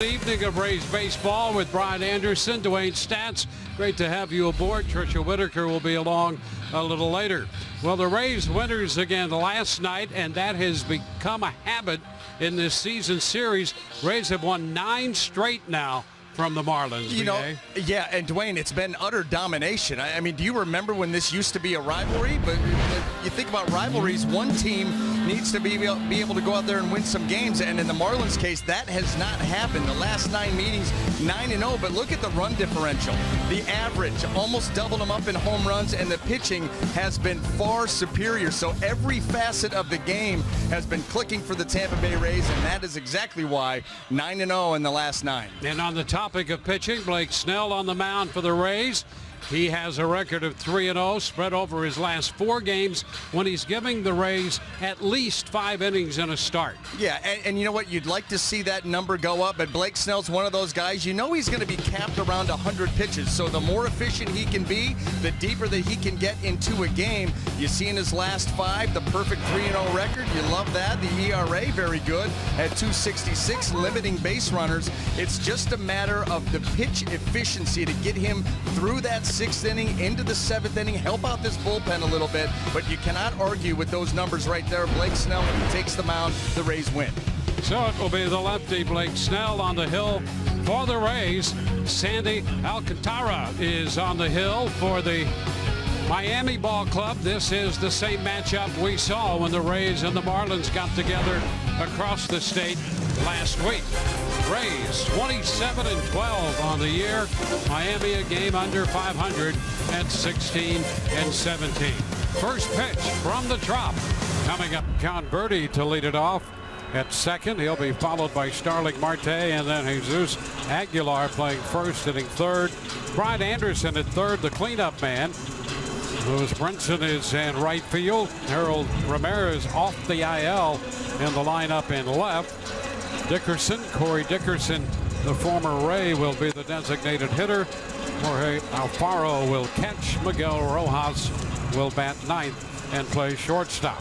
Evening of Rays baseball with Brian Anderson, Dwayne Stats. Great to have you aboard. Tricia Whitaker will be along a little later. Well, the Rays winners again last night, and that has become a habit in this season series. Rays have won 9 straight now from the Marlins. Yeah, and Dwayne, it's been utter domination. I mean, do you remember when this used to be a rivalry? But you think about rivalries, one team needs to be able to go out there and win some games, and in the Marlins case, that has not happened. The last 9 meetings, 9-0, but look at the run differential. The average, almost doubled them up in home runs, and the pitching has been far superior. So every facet of the game has been clicking for the Tampa Bay Rays, and that is exactly why 9-0 in the last 9. And on the topic of pitching, Blake Snell on the mound for the Rays. He has a record of 3-0 spread over his last 4 games when he's giving the Rays at least 5 innings in a start. Yeah, and you know what? You'd like to see that number go up, but Blake Snell's one of those guys. You know he's going to be capped around 100 pitches, so the more efficient he can be, the deeper that he can get into a game. You see in his last 5, the perfect 3-0 record. You love that. The ERA, very good at 2.66, limiting base runners. It's just a matter of the pitch efficiency to get him through that 6th inning into the 7th inning, help out this bullpen a little bit, but you cannot argue with those numbers right there. Blake Snell, when he takes the mound, the Rays win. So it will be the lefty Blake Snell on the hill for the Rays. Sandy Alcantara is on the hill for the Miami Ball Club. This is the same matchup we saw when the Rays and the Marlins got together across the state last week. Rays 27-12 on the year. Miami a game under 500 at 16-17. First pitch from the drop. Coming up, John Birdie to lead it off at second. He'll be followed by Starling Marte and then Jesus Aguilar playing first, hitting third. Brian Anderson at third, the cleanup man. Lewis Brinson is in right field. Harold Ramirez off the IL in the lineup in left. Dickerson, Corey Dickerson, the former Ray, will be the designated hitter. Jorge Alfaro will catch. Miguel Rojas will bat ninth and play shortstop.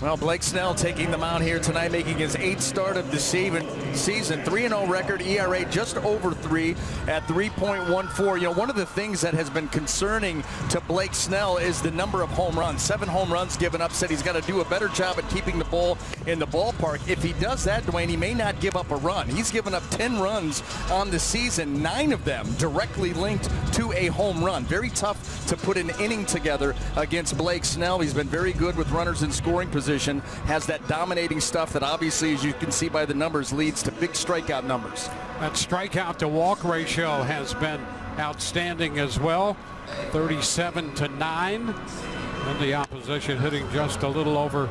Well, Blake Snell taking the mound here tonight, making his 8th start of the season. 3-0 record, ERA just over 3 at 3.14. You know, one of the things that has been concerning to Blake Snell is the number of home runs. 7 home runs given up. Said he's got to do a better job at keeping the ball in the ballpark. If he does that, Dwayne, he may not give up a run. He's given up 10 runs on the season, 9 of them directly linked to a home run. Very tough to put an inning together against Blake Snell. He's been very good with runners in scoring position, has that dominating stuff that obviously, as you can see by the numbers, leads to big strikeout numbers. That strikeout to walk ratio has been outstanding as well, 37-9, and the opposition hitting just a little over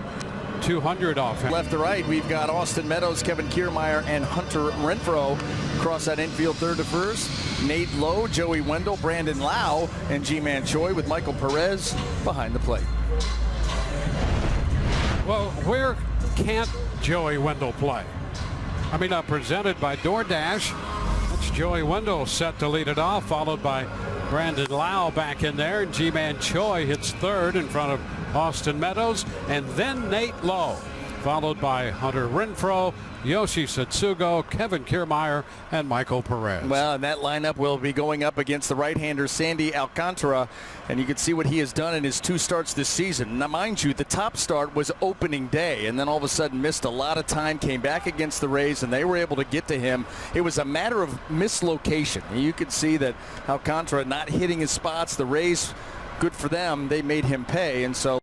200 off him. Left to right, we've got Austin Meadows, Kevin Kiermaier, and Hunter Renfroe across that infield, third to first. Nate Lowe, Joey Wendell, Brandon Lau, and G-Man Choi with Michael Perez behind the plate. Well, where can't Joey Wendell play? I mean, presented by DoorDash. That's Joey Wendell set to lead it off, followed by Brandon Lau back in there. And G-Man Choi hits third in front of Austin Meadows. And then Nate Lowe, followed by Hunter Renfroe, Yoshi Satsugo, Kevin Kiermaier, and Michael Perez. Well, and that lineup will be going up against the right-hander Sandy Alcantara, and you can see what he has done in his 2 starts this season. Now, mind you, the top start was opening day, and then all of a sudden missed a lot of time, came back against the Rays, and they were able to get to him. It was a matter of mislocation. You could see that Alcantara not hitting his spots. The Rays, good for them, they made him pay, and so